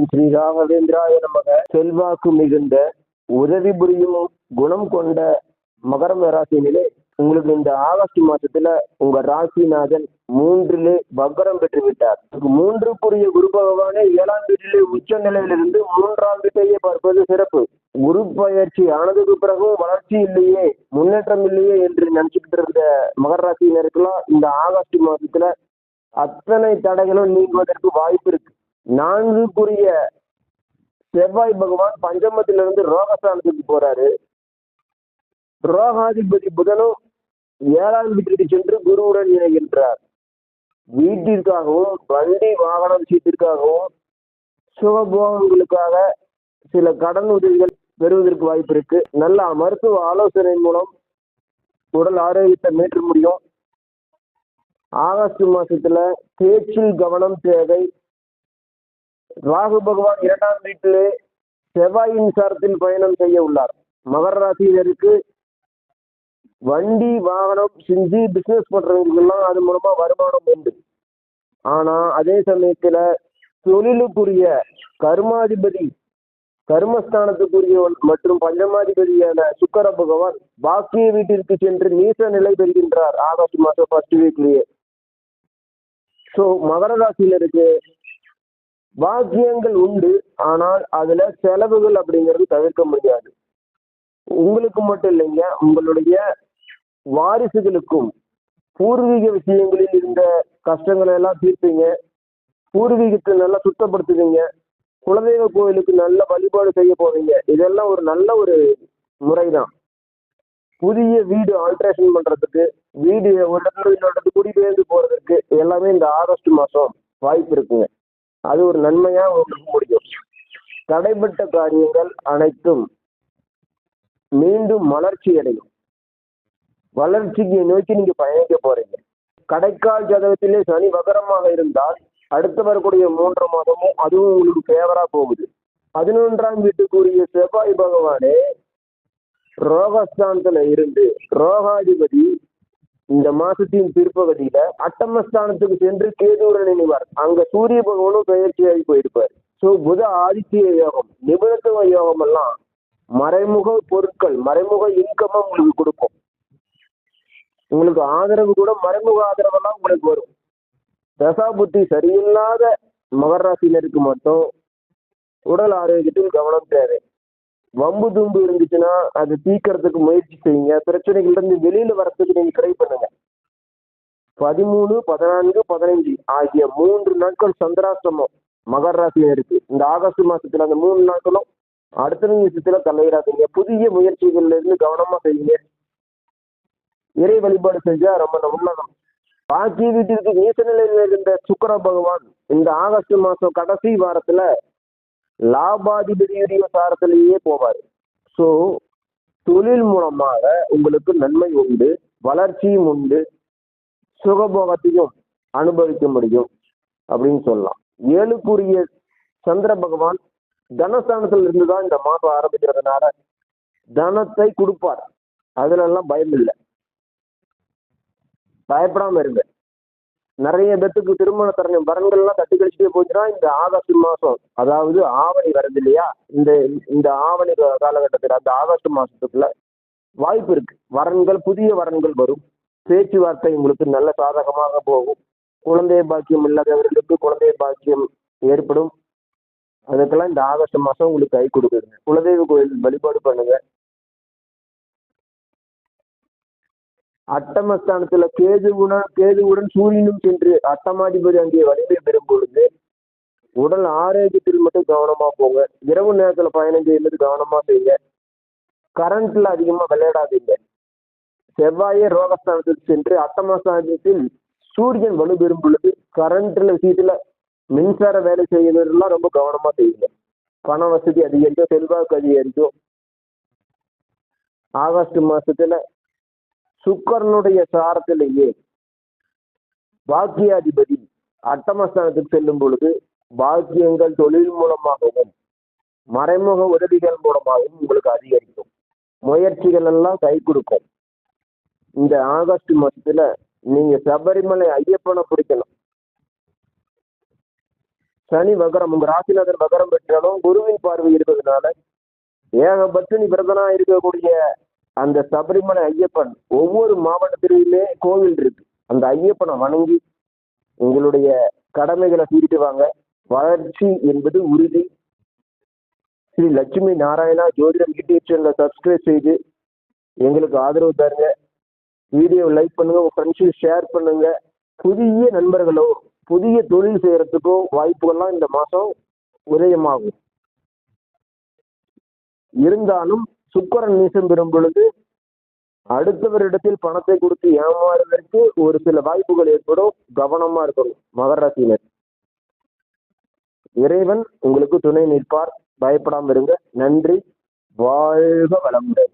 ஓம் ஸ்ரீ ராகவேந்திராய நமக. செல்வாக்கு மிகுந்த உதவி புரியும் குணம் கொண்ட மகரம் ராசினிலே உங்களுக்கு இந்த ஆகஸ்ட் மாசத்துல உங்க ராசிநாதன் 3லே வக்ரம் பெற்று விட்டார். 3க்குரிய குரு பகவானே 7ஆம் வீட்டிலே உச்ச நிலையிலிருந்து 3ஆம் வீட்டையே பார்ப்பது சிறப்பு. குரு பயிற்சி ஆனதுக்கு பிறகும் வளர்ச்சி இல்லையே, முன்னேற்றம் இல்லையே என்று நினைச்சுக்கிட்டு இருந்த மகர ராசினருக்கெல்லாம் இந்த ஆகஸ்ட் மாசத்துல அத்தனை தடைகளும் நீங்குவதற்கு வாய்ப்பு இருக்கு. 4க்குரிய செவ்வாய் பகவான் பஞ்சமத்திலிருந்து ரோகஸ்தானத்துக்கு போறாரு. ரோகாதிபதி புதனும் 7ஆம் வீட்டிற்கு சென்று குருவுடன் இணைகின்றார். வீட்டிற்காகவும் வண்டி வாகன விஷயத்திற்காகவும் சுகபோகங்களுக்காக சில கடன் உதவிகள் பெறுவதற்கு வாய்ப்பு இருக்கு. நல்ல மருத்துவ ஆலோசனை மூலம் உடல் ஆரோக்கியத்தை மீட்ட முடியும். ஆகஸ்ட் மாசத்துல பேச்சில் கவனம் தேவை. ராகு பகவான் 2ஆம் வீட்டிலே செவ்வாயின் சாரத்தில் பயணம் செய்ய உள்ளார். மகர ராசியினருக்கு வண்டி வாகனம் செஞ்சு பிசினஸ் பண்றவங்களுக்கெல்லாம் அது மூலமா வருமானம் உண்டு. ஆனா அதே சமயத்துல தொழிலுக்குரிய கர்மாதிபதி, கர்மஸ்தானத்துக்குரிய மற்றும் பஞ்சமாதிபதியான சுக்கிர பகவான் பாக்கிய வீட்டிற்கு சென்று நீச நிலை பெறுகின்றார் ஆகஸ்ட் மாசம் ஃபர்ஸ்ட் வீக்லயே. ஸோ மகர ராசியினருக்கு பாக்கியங்கள் உண்டு, ஆனால் அதுல செலவுகள் அப்படிங்கிறது தவிர்க்க முடியாது. உங்களுக்கு மட்டும் இல்லைங்க, உங்களுடைய வாரிசுகளுக்கும் பூர்வீக விஷயங்களில் இருந்த கஷ்டங்களை எல்லாம் தீர்ப்பீங்க. பூர்வீகத்தை நல்லா சுத்தப்படுத்துவீங்க. குலதெய்வ கோயிலுக்கு நல்ல வழிபாடு செய்ய போவீங்க. இதெல்லாம் ஒரு நல்ல ஒரு முறைதான். புதிய வீடு ஆல்ட்ரேஷன் பண்றதுக்கு, வீடு ஒரு இடத்துல இன்னொரு இடத்துக்கு குடிபெயர்ந்து போறதுக்கு எல்லாமே இந்த ஆகஸ்ட் மாசம் வாய்ப்பு இருக்குங்க. அது ஒரு நன்மையா உங்களுக்கு முடியும். தடைப்பட்ட காரியங்கள் அனைத்தும் மீண்டும் வளர்ச்சி அடையும். வளர்ச்சிக்கு நோக்கி நீங்க பயணிக்க போறீங்க. கடைக்கால் ஜாதகத்திலே சனி வகரமாக இருந்தால் அடுத்து வரக்கூடிய 3 மாதமும் அதுவும் உங்களுக்கு ஃபேவரா போகுது. 11ஆம் வீட்டுக்குரிய செவ்வாய் பகவானே ரோகஸ்தானத்துல இருந்து ரோகாதிபதி இந்த மாசத்தின் பிற்பகுதியில அட்டமஸ்தானத்துக்கு சென்று கேதுவுடன் இணைவார். அங்க சூரிய பகவானும் பயிற்சியாகி போயிருப்பார். ஸோ புத ஆதித்ய யோகம், நிபுணத்துவ யோகம் எல்லாம் மறைமுக பொருட்கள், மறைமுக இன்கம் உங்களுக்கு கொடுக்கும். உங்களுக்கு ஆதரவு கூட மறைமுக ஆதரவெல்லாம் உங்களுக்கு வரும். தசா புத்தி சரியில்லாத மகர ராசினருக்கு மட்டும் உடல் ஆரோக்கியத்தில் கவனம் தேவை. வம்பு தும்பு இருந்துச்சுன்னா அது தீக்கிறதுக்கு முயற்சி செய்யுங்க. பிரச்சனைகள் இருந்து வெளியில வரத்துக்கு நீங்க ட்ரை பண்ணுங்க. 13, 14, 15 ஆகிய 3 நாட்கள் சந்திராஷ்டமம் மகர ராசினருக்கு. இந்த ஆகஸ்ட் மாசத்துல அந்த 3 நாட்களும் அடுத்த விஷயத்துல தலையிடாதீங்க. புதிய முயற்சிகள்ல இருந்து கவனமா செய்யுங்க. இறை வழிபாடு செஞ்சா ரொம்ப நல்லதான். பாக்கிய வீட்டிற்கு நீச நிலையில் இருந்த சுக்கிர பகவான் இந்த ஆகஸ்ட் மாசம் கடைசி வாரத்துல லாபாதிபதியுடைய சாரத்திலேயே போவார். ஸோ தொழில் மூலமாக உங்களுக்கு நன்மை உண்டு, வளர்ச்சியும் உண்டு, சுகபோகத்தையும் அனுபவிக்க முடியும் அப்படின்னு சொல்லலாம். 7க்குரிய சந்திர பகவான் தனஸ்தானத்துல இருந்துதான் இந்த மாதம் ஆரம்பிக்கிறதுனால தனத்தை கொடுப்பார். அதுல எல்லாம் பயம் இல்லை, பயப்படாம இருங்க. நிறைய பேத்துக்கு திருமண தரணும் வரன்கள்லாம் தட்டி கழிச்சுட்டே போச்சுன்னா இந்த ஆகஸ்ட் மாசம், அதாவது ஆவணி வருது இல்லையா, இந்த ஆவணி காலகட்டத்தில் அந்த ஆகஸ்ட் மாசத்துக்குள்ள வாய்ப்பு இருக்கு. வரன்கள், புதிய வரன்கள் வரும். பேச்சுவார்த்தை உங்களுக்கு நல்ல சாதகமாக போகும். குழந்தை பாக்கியம் இல்லாதவர்களுக்கு குழந்தை பாக்கியம் ஏற்படும். அதுக்கெல்லாம் இந்த ஆகஸ்ட் மாசம் உங்களுக்கு கை கொடுக்குதுங்க. குலதெய்வ கோயில் வழிபாடு பண்ணுங்க. அட்டமஸ்தானத்துல கேதுவுடன் சூரியனும் சென்று அட்டமாதிபதி அங்கே வலிமை பெறும் பொழுது உடல் ஆரோக்கியத்தில் மட்டும் கவனமா போங்க. இரவு நேரத்துல பயணம் செய்யும்போது கவனமா செய்யுங்க. கரண்ட்ல அதிகமா விளையாடாதீங்க. செவ்வாயே ரோகஸ்தானத்துக்கு சென்று அட்டமஸ்தானத்தில் சூரியன் வலு பெறும் பொழுது கரண்ட்ல விஷயத்துல மின்சார வேலை செய்யறதுலாம் ரொம்ப கவனமா செய்யுங்க. பண வசதி அதிகரிக்கும், செல்வாக்கு அதிகரிக்கும். ஆகஸ்ட் மாசத்துல சுக்கரனுடைய சாரத்திலேயே பாக்கியாதிபதி அட்டமஸ்தானத்துக்கு செல்லும் பொழுது பாக்கியங்கள் தொழில் மூலமாகவும் மறைமுக உதவிகள் மூலமாகவும் உங்களுக்கு அதிகரிக்கும். முயற்சிகள் எல்லாம் கை கொடுக்கும். இந்த ஆகஸ்ட் மாசத்துல நீங்க சபரிமலை ஐயப்பனை பிடிக்கணும். சனி வகரம், உங்க ராசிநாதன் வகரம் பெற்றாலும் குருவின் பார்வை இருக்கிறதுனால ஏகபத்தினி விரதனா இருக்கக்கூடிய அந்த சபரிமலை ஐயப்பன் ஒவ்வொரு மாவட்டத்திலுமே கோவில் இருக்கு. அந்த ஐயப்பனை வணங்கி உங்களுடைய கடமைகளை தீர்த்து வாங்க. வளர்ச்சி என்பது உறுதி. ஸ்ரீ லட்சுமி நாராயணா ஜோதிடம் யூடியூப் சேனலை சப்ஸ்கிரைப் செய்து எங்களுக்கு ஆதரவு தருங்க. வீடியோ லைக் பண்ணுங்க, உங்க ஃப்ரெண்ட்ஸுக்கு ஷேர் பண்ணுங்க. புதிய நண்பர்களோ புதிய தொழில் செய்யறதுக்கோ வாய்ப்புகள்லாம் இந்த மாசம் உதயமாகும். இருந்தாலும் சுக்கிரன் நீசம் பெறும் பொழுது அடுத்தவரிடத்தில் பணத்தை கொடுத்து ஏமாறுவதற்கு ஒரு சில வாய்ப்புகள் ஏற்படும். கவனமா இருக்கணும் மகர ராசியினர். இறைவன் உங்களுக்கு துணை நிற்பார். பயப்படாம இருங்க. நன்றி. வாழ்க வளமுடன்.